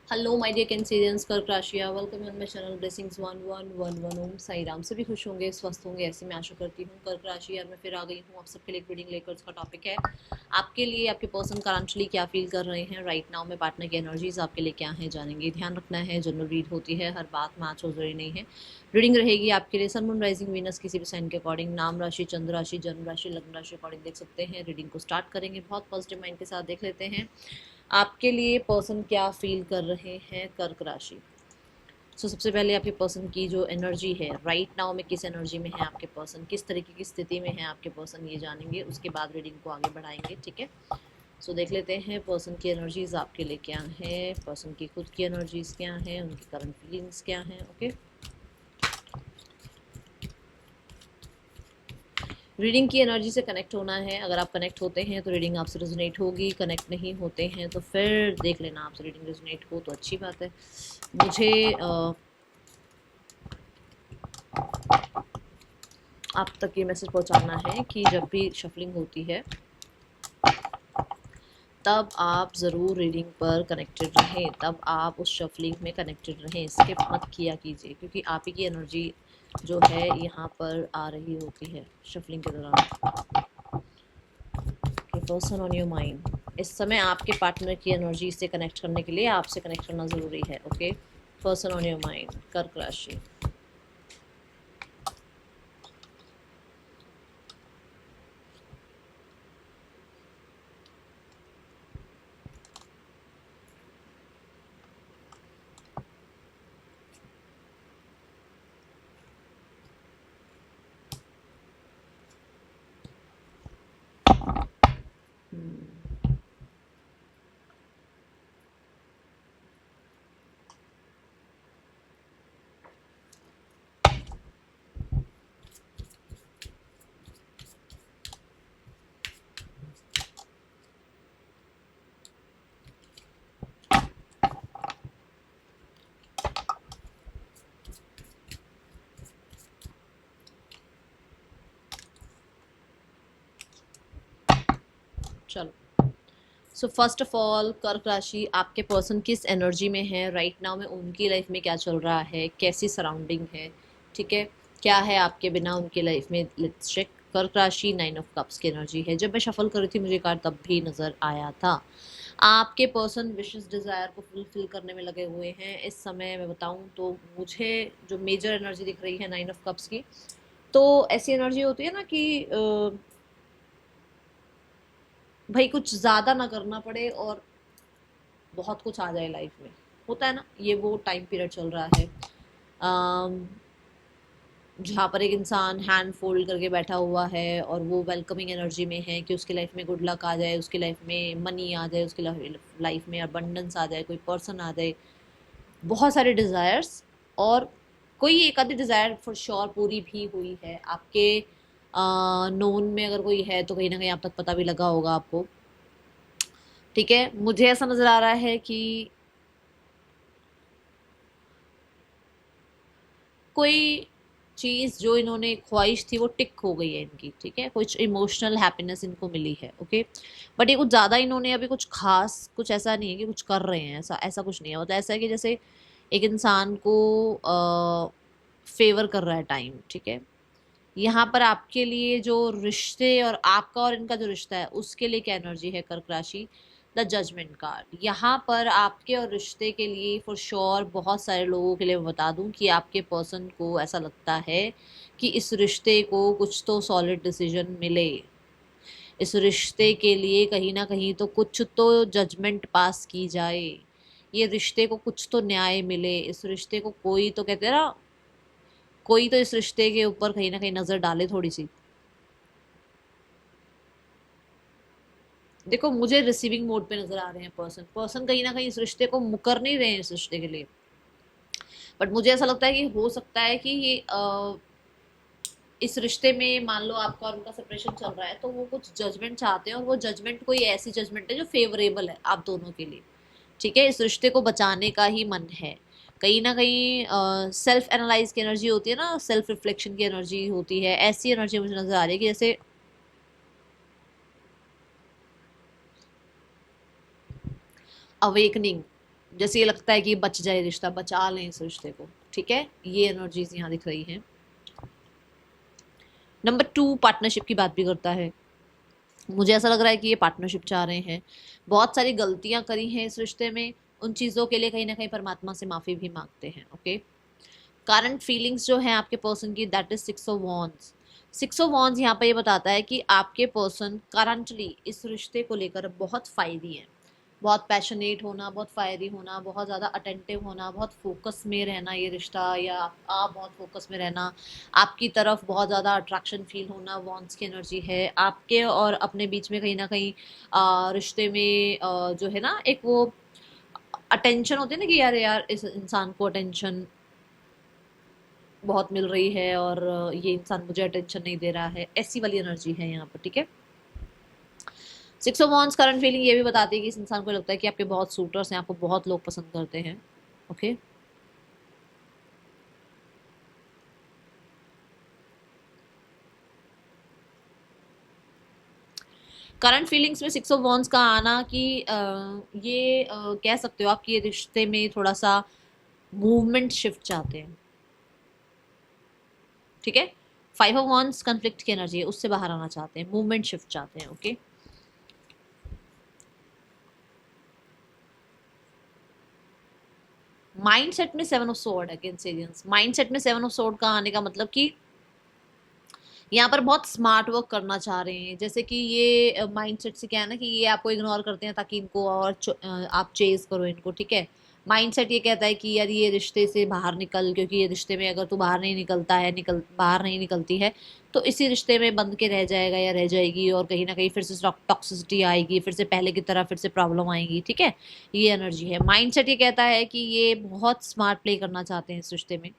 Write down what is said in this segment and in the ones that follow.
Hello my dear Cancerians, कर्क राशिया, welcome on my channel blessings 1111 Om Sai Ram. सभी खुश होंगे, स्वस्थ होंगे, ऐसी मैं आशा करती हूँ। कर्क राशि यार मैं फिर आ गई हूँ आप सबके लिए एक रीडिंग लेकर। उसका टॉपिक है आपके लिए आपके पर्सन करंटली क्या फील कर रहे हैं राइट नाउ में। पार्टनर की एनर्जीज आपके लिए क्या है जानेंगे। ध्यान रखना है, जनरल रीड होती है, हर बात मैच हो जरूरी नहीं है। रीडिंग रहेगी आपके लिए सन मून राइजिंग वीनस किसी भी साइन के अकॉर्डिंग, नाम राशि, चंद्र राशि, जन्म राशि, लग्न राशि अकॉर्डिंग देख सकते हैं। रीडिंग को स्टार्ट करेंगे, बहुत पॉजिटिव माइंड के साथ देख लेते हैं आपके लिए पर्सन क्या फील कर रहे हैं कर्क राशि। सबसे पहले आपके पर्सन की जो एनर्जी है राइट नाउ में, किस एनर्जी में है आपके पर्सन, किस तरीके की स्थिति में है आपके पर्सन, ये जानेंगे। उसके बाद रीडिंग को आगे बढ़ाएंगे, ठीक है। देख लेते हैं पर्सन की एनर्जीज आपके लिए क्या है, पर्सन की खुद की एनर्जीज क्या है, उनकी करंट फीलिंग्स क्या है। ओके, रीडिंग की एनर्जी से कनेक्ट होना है। अगर आप कनेक्ट होते हैं तो रीडिंग आपसे रेजोनेट होगी, कनेक्ट नहीं होते हैं तो फिर देख लेना आपसे रीडिंग रेजोनेट हो तो अच्छी बात है। मुझे आप तक ये मैसेज पहुंचाना है कि जब भी शफलिंग होती है तब आप ज़रूर रीडिंग पर कनेक्टेड रहें, तब आप उस शफलिंग में कनेक्टेड रहें, स्किप मत किया कीजिए, क्योंकि आप ही की एनर्जी जो है यहाँ पर आ रही होती है शफलिंग के दौरान। पर्सन ऑन योर माइंड, इस समय आपके पार्टनर की एनर्जी से कनेक्ट करने के लिए आपसे कनेक्ट करना ज़रूरी है। Okay, person on your mind, कर्क राशि। चलो, फर्स्ट ऑफ ऑल कर्क राशि, आपके पर्सन किस एनर्जी में है राइट नाउ में, उनकी लाइफ में क्या चल रहा है, कैसी सराउंडिंग है, ठीक है, क्या है आपके बिना उनकी लाइफ में। Let's check. कर्क राशि 9 ऑफ कप्स की एनर्जी है। जब मैं शफल कर रही थी मुझे कार्ड तब भी नज़र आया था। आपके पर्सन विशेष डिज़ायर को फुलफिल करने में लगे हुए हैं इस समय। मैं बताऊं तो मुझे जो मेजर एनर्जी दिख रही है 9 ऑफ कप्स की, तो ऐसी एनर्जी होती है ना कि भाई कुछ ज़्यादा ना करना पड़े और बहुत कुछ आ जाए लाइफ में, होता है ना, ये वो टाइम पीरियड चल रहा है जहाँ पर एक इंसान हैंड फोल्ड करके बैठा हुआ है और वो वेलकमिंग एनर्जी में है कि उसकी लाइफ में गुड लक आ जाए, उसकी लाइफ में मनी आ जाए, उसकी लाइफ में अबंडेंस आ जाए, कोई पर्सन आ जाए, बहुत सारे डिज़ायर्स। और कोई एक आधी डिज़ायर फॉर श्योर पूरी भी हुई है आपके नोन में। अगर कोई है तो कहीं ना कहीं आप तक पता भी लगा होगा आपको, ठीक है। मुझे ऐसा नज़र आ रहा है कि कोई चीज़ जो इन्होंने ख्वाहिश थी वो टिक हो गई है इनकी, ठीक है, कुछ इमोशनल हैप्पीनेस इनको मिली है। ओके, बट ये कुछ ज़्यादा इन्होंने अभी कुछ खास, कुछ ऐसा नहीं है कि कुछ कर रहे हैं, ऐसा ऐसा कुछ नहीं है। मतलब ऐसा है कि जैसे एक इंसान को फेवर कर रहा है टाइम, ठीक है। यहाँ पर आपके लिए जो रिश्ते और आपका और इनका जो रिश्ता है उसके लिए क्या एनर्जी है कर्क राशि, द जजमेंट कार्ड। यहाँ पर आपके और रिश्ते के लिए फॉर श्योर बहुत सारे लोगों के लिए मैं बता दूं कि आपके पर्सन को ऐसा लगता है कि इस रिश्ते को कुछ तो सॉलिड डिसीजन मिले, इस रिश्ते के लिए कहीं ना कहीं तो कुछ तो जजमेंट पास की जाए, ये रिश्ते को कुछ तो न्याय मिले, इस रिश्ते को कोई तो कहते हैं ना, कोई तो इस रिश्ते के ऊपर कहीं ना कहीं नजर डाले थोड़ी सी। देखो मुझे रिसीविंग मोड पे नजर आ रहे हैं पर्सन, पर्सन कहीं ना कहीं इस रिश्ते को मुकर नहीं रहे हैं इस रिश्ते के लिए। बट मुझे ऐसा लगता है कि हो सकता है कि ये इस रिश्ते में मान लो आपका और उनका सेपरेशन चल रहा है तो वो कुछ जजमेंट चाहते हैं, और वो जजमेंट कोई ऐसी जजमेंट है जो फेवरेबल है आप दोनों के लिए, ठीक है। इस रिश्ते को बचाने का ही मन है। कहीं ना कहीं सेल्फ एनालाइज की एनर्जी होती है ना, सेल्फ रिफ्लेक्शन की एनर्जी होती है, ऐसी एनर्जी मुझे नजर आ रही है कि जैसे अवेकनिंग, जैसे ये लगता है कि बच जाए रिश्ता, बचा लें इस रिश्ते को, ठीक है, ये एनर्जीज यहाँ दिख रही हैं। नंबर 2 पार्टनरशिप की बात भी करता है। मुझे ऐसा लग रहा है कि ये पार्टनरशिप चाह रहे हैं, बहुत सारी गलतियां करी हैं इस रिश्ते में, उन चीज़ों के लिए कहीं ना कहीं परमात्मा से माफ़ी भी मांगते हैं। ओके, करंट फीलिंग्स जो है आपके पर्सन की, that is 6 of wands. 6 of wands यहाँ पे ये बताता है कि आपके पर्सन करंटली इस रिश्ते को लेकर बहुत फायरी है, बहुत पैशनेट होना, बहुत फायरी होना, बहुत ज़्यादा अटेंटिव होना, बहुत फोकस में रहना ये रिश्ता, या आप बहुत फोकस में रहना, आपकी तरफ बहुत ज़्यादा अट्रैक्शन फील होना, वॉन्ट्स की एनर्जी है आपके और अपने बीच में। कहीं ना कहीं रिश्ते में जो है ना एक वो अटेंशन होती है ना कि यार यार इस इंसान को अटेंशन बहुत मिल रही है और ये इंसान मुझे अटेंशन नहीं दे रहा है, ऐसी वाली एनर्जी है यहाँ पर, ठीक है। 6 ऑफ वॉन्ड्स करंट फीलिंग ये भी बताती है कि इस इंसान को लगता है कि आपके बहुत सूटर्स हैं, आपको बहुत लोग पसंद करते हैं। ओके, करंट फीलिंग्स में 6 ऑफ वॉन्ड्स का आना कि ये कह सकते हो आप कि ये रिश्ते में थोड़ा सा मूवमेंट शिफ्ट चाहते हैं, ठीक है। 5 ऑफ वॉन्ड्स कन्फ्लिक्ट की एनर्जी है, उससे बाहर आना चाहते हैं, मूवमेंट शिफ्ट चाहते हैं। ओके, माइंडसेट में 7 ऑफ सोर्ड है कैंसेरियंस। माइंडसेट में 7 ऑफ सोर्ड का आने का मतलब कि यहाँ पर बहुत स्मार्ट वर्क करना चाह रहे हैं, जैसे कि ये माइंडसेट से क्या है ना कि ये आपको इग्नोर करते हैं ताकि इनको और आप चेज करो इनको, ठीक है। माइंडसेट ये कहता है कि यार ये रिश्ते से बाहर निकल, क्योंकि ये रिश्ते में अगर तू बाहर नहीं निकलता है, बाहर नहीं निकलती है, तो इसी रिश्ते में बंद के रह जाएगा या रह जाएगी, और कहीं ना कहीं फिर से टॉक्सिसिटी आएगी, फिर से पहले की तरह फिर से प्रॉब्लम आएगी, ठीक है। ये एनर्जी है। माइंडसेट ये कहता है कि ये बहुत स्मार्ट प्ले करना चाहते हैं इस रिश्ते में,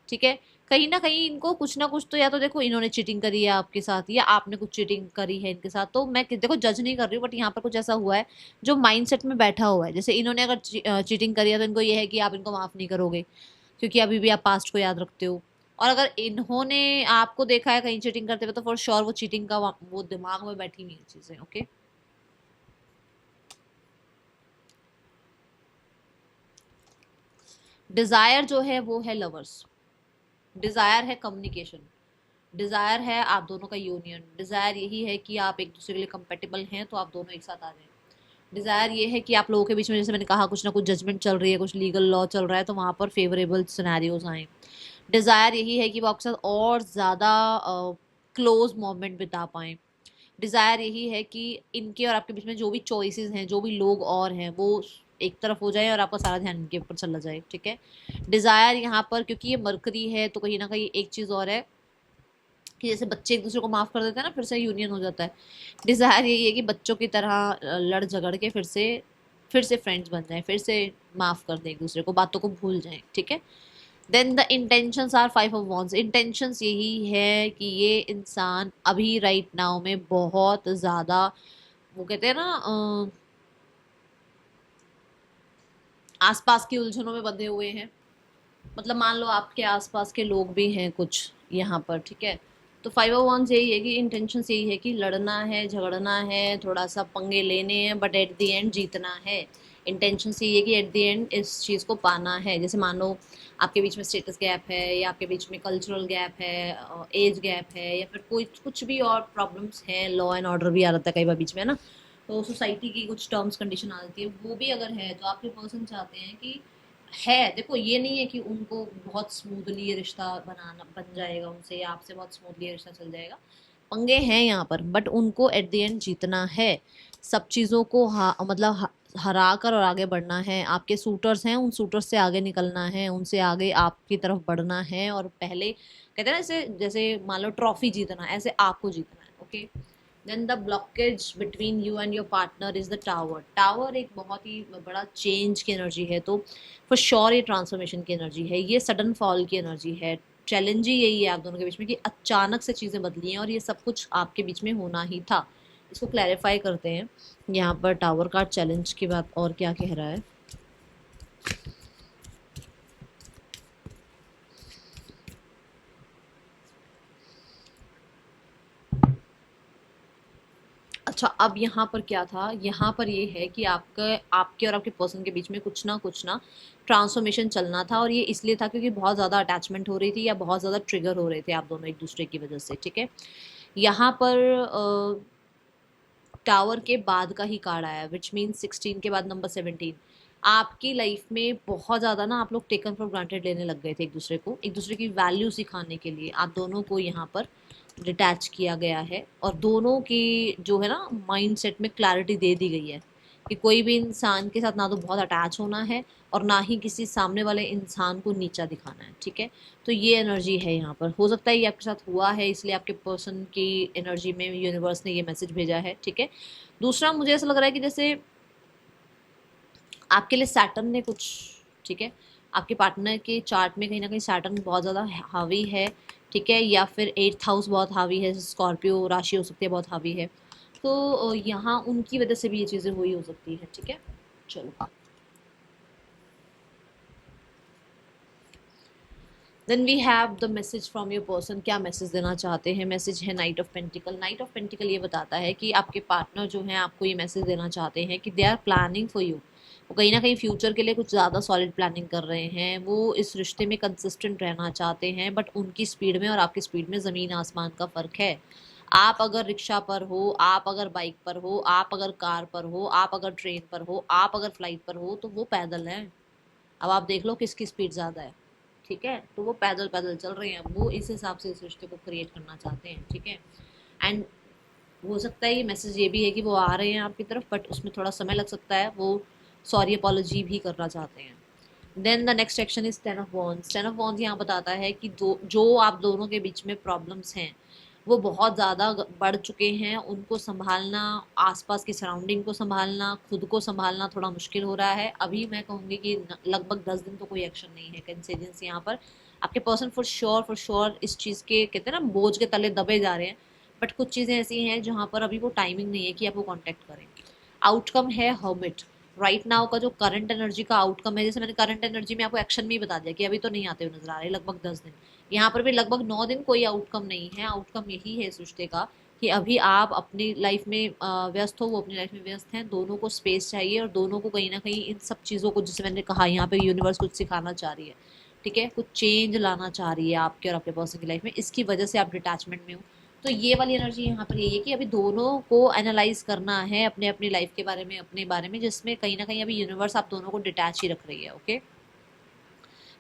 ठीक है। कहीं ना कहीं इनको कुछ ना कुछ तो, या तो देखो इन्होंने चीटिंग करी है आपके साथ, या आपने कुछ चीटिंग करी है इनके साथ, तो मैं देखो जज नहीं कर रही हूँ, बट यहाँ पर कुछ ऐसा हुआ है जो माइंडसेट में बैठा हुआ है। जैसे इन्होंने अगर चीटिंग करी है तो इनको ये है कि आप इनको माफ नहीं करोगे, क्योंकि अभी भी आप पास्ट को याद रखते हो। और अगर इन्होंने आपको देखा है कहीं चीटिंग करते हुए, तो फॉर श्योर वो चीटिंग का वो दिमाग में बैठी हुई चीजें। ओके, डिजायर जो है वो है लवर्स, डिजायर है कम्युनिकेशन, डिजायर है आप दोनों का यूनियन, डिजायर यही है कि आप एक दूसरे के लिए कंपेटेबल हैं, तो आप दोनों एक साथ आ जाएं। डिजायर ये है कि आप लोगों के बीच में, जैसे मैंने कहा, कुछ ना कुछ जजमेंट चल रही है, कुछ लीगल लॉ चल रहा है, तो वहां पर फेवरेबल सिनेरियोज आए। डिजायर यही है कि वो आपके साथ और ज्यादा क्लोज मोमेंट बिता पाएं। डिजायर यही है कि इनके और आपके बीच में जो भी चॉइसेस हैं, जो भी लोग और हैं, वो एक तरफ हो जाए और आपका सारा ध्यान इनके ऊपर चला जाए, ठीक है। डिजायर यहाँ पर क्योंकि ये मरकरी है, तो कहीं ना कहीं एक चीज और है कि जैसे बच्चे एक दूसरे को माफ कर देते हैं ना, फिर से यूनियन हो जाता है। डिजायर यही है कि बच्चों की तरह लड़ झगड़ के फिर से फ्रेंड्स बन जाएं, फिर से माफ कर दें एक दूसरे को, बातों को भूल जाएं, ठीक है। Then the intentions are 5 of wands. Intentions यही है कि ये इंसान अभी राइट नाउ में बहुत ज्यादा, वो कहते हैं ना आसपास की उलझनों में बंधे हुए हैं। मतलब मान लो आपके आसपास के लोग भी हैं कुछ यहाँ पर, ठीक है। तो 5 ऑफ वॉन्ड्स यही है कि इंटेंशन यही है कि लड़ना है, झगड़ना है, थोड़ा सा पंगे लेने हैं, बट एट द एंड जीतना है। इंटेंशन यही है कि एट द एंड इस चीज़ को पाना है। जैसे मान लो आपके बीच में स्टेटस गैप है, या आपके बीच में कल्चरल गैप है, एज गैप है, या फिर कोई कुछ भी और प्रॉब्लम्स हैं, लॉ एंड ऑर्डर भी आ जाता है कई बार बीच में, है ना। तो सोसाइटी की कुछ टर्म्स कंडीशन आ जाती है, वो भी अगर है तो आपके पर्सन चाहते हैं कि है, देखो ये नहीं है कि उनको बहुत स्मूथली ये रिश्ता बनाना बन जाएगा उनसे, या आपसे बहुत स्मूथली ये रिश्ता चल जाएगा। पंगे हैं यहाँ पर, बट उनको एट द एंड जीतना है। सब चीज़ों को मतलब हरा कर और आगे बढ़ना है। आपके सूटर्स हैं, उन सूटर्स से आगे निकलना है, उनसे आगे आपकी तरफ बढ़ना है, और पहले कहते हैं ना जैसे जैसे मान लो ट्रॉफी जीतना, ऐसे आपको जीतना है। Okay, then the blockage between you and your partner is the tower. Tower एक बहुत ही बड़ा चेंज की एनर्जी है, तो फॉर श्योर ये ट्रांसफॉर्मेशन की एनर्जी है, ये सडन फॉल की एनर्जी है। चैलेंज ही यही है आप दोनों के बीच में कि अचानक से चीज़ें बदली हैं, और ये सब कुछ आपके बीच में होना ही था। इसको क्लैरिफाई करते हैं। यहाँ पर टावर कार्ड चैलेंज की बात और क्या कह रहा है। अच्छा, अब यहाँ पर क्या था, यहाँ पर ये है कि आपके और आपके पर्सन के बीच में कुछ ना ट्रांसफॉर्मेशन चलना था, और ये इसलिए था क्योंकि बहुत ज़्यादा अटैचमेंट हो रही थी या बहुत ज़्यादा ट्रिगर हो रहे थे आप दोनों एक दूसरे की वजह से, ठीक है। यहाँ पर टावर के बाद का ही कार्ड आया, विच मीन 16 के बाद नंबर 17। आपकी लाइफ में बहुत ज़्यादा ना आप लोग टेकन फॉर ग्रांटेड लेने लग गए थे एक दूसरे को, एक दूसरे की वैल्यू सिखाने के लिए आप दोनों को यहाँ पर डिटैच किया गया है, और दोनों की जो है ना माइंड सेट में क्लैरिटी दे दी गई है कि कोई भी इंसान के साथ ना तो बहुत अटैच होना है और ना ही किसी सामने वाले इंसान को नीचा दिखाना है, ठीक है। तो ये एनर्जी है यहाँ पर, हो सकता है ये आपके साथ हुआ है इसलिए आपके पर्सन की एनर्जी में यूनिवर्स ने ये मैसेज भेजा है, ठीक है। दूसरा, मुझे ऐसा लग रहा है कि जैसे आपके लिए सैटर्न ने कुछ, ठीक है, आपके पार्टनर के चार्ट में कहीं ना कहीं सैटर्न बहुत ज़्यादा हावी है, ठीक है, या फिर 8th हाउस बहुत हावी है, स्कॉर्पियो राशि हो सकती है बहुत हावी है, तो यहाँ उनकी वजह से भी ये चीज़ें हुई हो सकती है, ठीक है। चलो, then we have the message from your person, क्या मैसेज देना चाहते हैं। मैसेज है knight of pentacle. Knight of pentacle ये बताता है कि आपके पार्टनर जो हैं आपको ये मैसेज देना चाहते हैं कि they are planning for you, वो कहीं ना कहीं फ्यूचर के लिए कुछ ज़्यादा सॉलिड प्लानिंग कर रहे हैं, वो इस रिश्ते में कंसिस्टेंट रहना चाहते हैं, बट उनकी स्पीड में और आपकी स्पीड में ज़मीन आसमान का फ़र्क है। आप अगर रिक्शा पर हो, आप अगर बाइक पर हो, आप अगर कार पर हो, आप अगर ट्रेन पर हो, आप अगर फ्लाइट पर हो, तो वो पैदल हैं। अब आप देख लो किसकी स्पीड ज़्यादा है, ठीक है। तो वो पैदल पैदल चल रहे हैं, वो इस हिसाब से इस रिश्ते को क्रिएट करना चाहते हैं, ठीक है। एंड हो सकता है ये मैसेज ये भी है कि वो आ रहे हैं आपकी तरफ, बट उसमें थोड़ा समय लग सकता है, वो सॉरी अपॉलॉजी भी करना चाहते हैं। Then the next section is 10 of wands. 10 of wands यहाँ बताता है कि जो आप दोनों के बीच में प्रॉब्लम्स हैं वो बहुत ज़्यादा बढ़ चुके हैं, उनको संभालना, आसपास की सराउंडिंग को संभालना, खुद को संभालना थोड़ा मुश्किल हो रहा है। अभी मैं कहूँगी कि लगभग 10 दिन तो कोई एक्शन नहीं है कैंसेरियंस यहाँ पर। आपके पर्सन फॉर श्योर इस चीज़ के कहते हैं ना बोझ के तले दबे जा रहे हैं, बट कुछ चीज़ें ऐसी हैं जहाँ पर अभी वो टाइमिंग नहीं है कि आप वो कॉन्टैक्ट करें। आउटकम है हर्मिट। राइट नाउ का जो करंट एनर्जी का आउटकम है, जैसे मैंने करंट एनर्जी में आपको एक्शन में ही बता दिया कि अभी तो नहीं आते हुए नजर आ रहे लगभग 10 दिन, यहाँ पर भी लगभग 9 दिन कोई आउटकम नहीं है। आउटकम यही है इस रिश्ते का कि अभी आप अपनी लाइफ में व्यस्त हो, वो अपनी लाइफ में व्यस्त हैं, दोनों को स्पेस चाहिए और दोनों को कहीं ना कहीं इन सब चीज़ों को, जैसे मैंने कहा यहाँ पे यूनिवर्स कुछ सिखाना चाह रही है, ठीक है, कुछ चेंज लाना चाह रही है आपके और आपके पर्सन की लाइफ में, इसकी वजह से आप डिटैचमेंट में हो। तो ये वाली एनर्जी यहाँ पर यही है कि अभी दोनों को एनालाइज करना है अपने अपनी लाइफ के बारे में, अपने बारे में, जिसमें कहीं ना कहीं अभी यूनिवर्स आप दोनों को डिटैच ही रख रही है, ओके।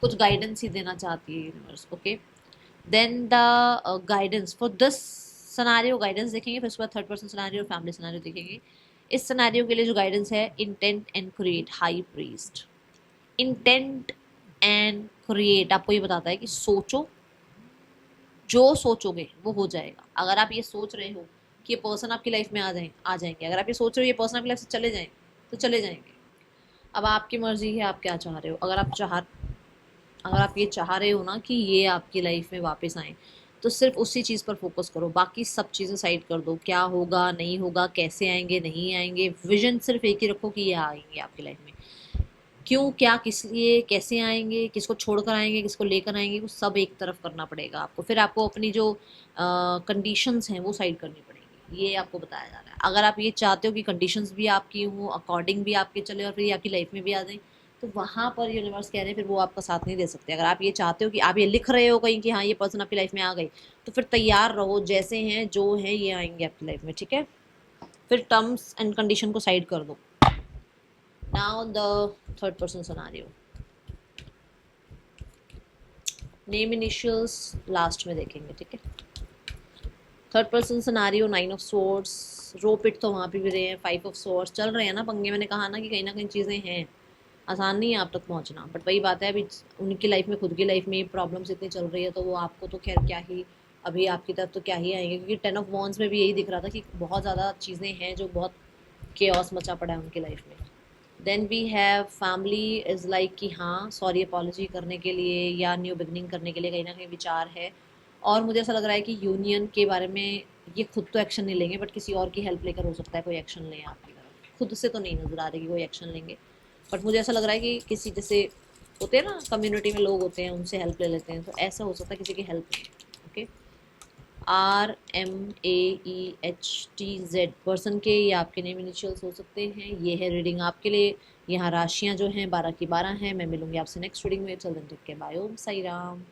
कुछ गाइडेंस ही देना चाहती है universe, okay. Then the guidance for this scenario, guidance देखेंगे, फिर उसके बाद थर्ड पर्सन सिनेरियो और फैमिली सिनेरियो देखेंगे। इस सिनेरियो के लिए जो गाइडेंस है, intent and create high priest. Intent and create आपको ये बताता है कि सोचो, जो सोचोगे वो हो जाएगा। अगर आप ये सोच रहे हो कि ये पर्सन आपकी लाइफ में आ जाएंगे, अगर आप ये सोच रहे हो ये पर्सन आपकी लाइफ से चले जाएं, तो चले जाएंगे। अब आपकी मर्जी है आप क्या चाह रहे हो। अगर आप ये चाह रहे हो ना कि ये आपकी लाइफ में वापस आए, तो सिर्फ उसी चीज़ पर फोकस करो, बाकी सब चीज़ें साइड कर दो। क्या होगा नहीं होगा, कैसे आएंगे नहीं आएंगे, विजन सिर्फ एक ही रखो कि ये आएंगे आपकी लाइफ में। क्यों, क्या, किस लिए, कैसे आएंगे, किसको छोड़कर आएंगे, किसको लेकर आएंगे, वो सब एक तरफ करना पड़ेगा आपको। फिर आपको अपनी जो कंडीशंस हैं वो साइड करनी पड़ेंगी, ये आपको बताया जा रहा है। अगर आप ये चाहते हो कि कंडीशंस भी आपकी हों, अकॉर्डिंग भी आपके चले और फिर ये आपकी लाइफ में भी आ जाए, तो वहाँ पर यूनिवर्स कह रहे हैं फिर वो आपका साथ नहीं दे सकते। अगर आप ये चाहते हो कि आप ये लिख रहे हो कहीं कि हाँ ये पर्सन आपकी लाइफ में आ गई, तो फिर तैयार रहो, जैसे हैं जो हैं ये आएंगे आपकी लाइफ में, ठीक है। फिर टर्म्स एंड कंडीशन को साइड कर दो। Now the third person scenario, name initials last में देखेंगे, ठीक है। Third person scenario, 9 of swords, rope it तो वहाँ पे भी रहे हैं, 5 ऑफ स्वॉर्ड्स चल रहे हैं ना पंगे। मैंने कहा ना कि कहीं ना कहीं चीज़ें हैं, आसान नहीं है आप तक पहुँचना, बट वही बात है अभी उनकी लाइफ में, खुद की लाइफ में प्रॉब्लम्स इतनी चल रही है, तो वो आपको तो खैर क्या ही, अभी आपकी तरफ तो क्या ही आएंगे, क्योंकि 10 ऑफ वॉन्ड्स में भी यही दिख रहा था कि बहुत ज़्यादा चीज़ें हैं जो बहुत केओस मचा पड़ा है उनकी लाइफ में। Then we have family is like कि हाँ सॉरी अपॉलॉजी करने के लिए या न्यू बिगनिंग करने के लिए कहीं ना कहीं विचार है, और मुझे ऐसा लग रहा है कि यूनियन के बारे में ये खुद तो एक्शन नहीं लेंगे, बट किसी और की हेल्प लेकर हो सकता है कोई एक्शन लें आपकी तरफ। खुद से तो नहीं नज़र आ रही कि कोई एक्शन लेंगे, बट मुझे ऐसा लग रहा है कि किसी, जैसे होते हैं ना कम्युनिटी में लोग होते हैं, उनसे हेल्प ले लेते हैं, तो ऐसा हो सकता है किसी की हेल्प लें, ओके। RMAEHTZ पर्सन के ये आपके नेम इनिशियल्स हो सकते हैं। ये है रीडिंग आपके लिए। यहाँ राशियाँ जो हैं 12 की 12 हैं। मैं मिलूंगी आपसे नेक्स्ट रीडिंग में। चल दें, ठीक है, बाय। ओम साई राम।